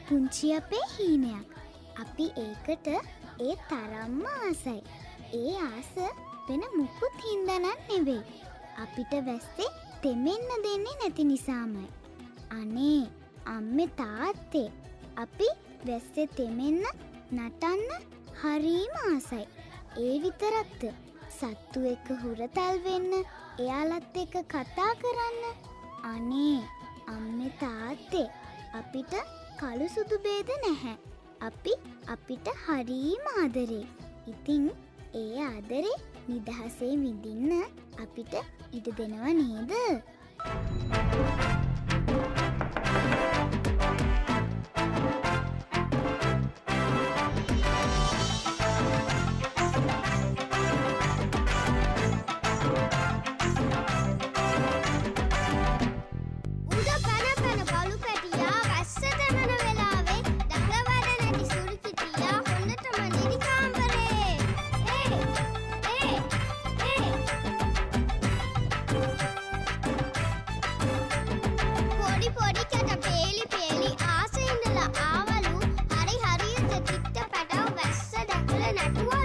පුංචි අපේ හීනයක්. අපි ඒකට ඒ තරම්ම ආසයි. ඒ ආස වෙන මුකුත් හින්දානම් නෙවෙයි. අපිට වැස්සේ තෙමෙන්න දෙන්නේ නැති නිසාමයි. අනේ අම්මේ තාත්තේ අපි වැස්සේ තෙමෙන්න නටන්න හරීම ආසයි. ඒ විතරක්ද සත්තු එක්ක හුරතල් වෙන්න, එයාලත් එක්ක කතා කරන්න. අනේ අම්මේ තාත්තේ අපිට කළු සුදු ભેද නැහැ. අපි අපිට හරීම ආදරේ. ඉතින් ඒ ආදරේ නිදහසේ විඳින්න අපිට ඉඩ දෙනව නේද? What?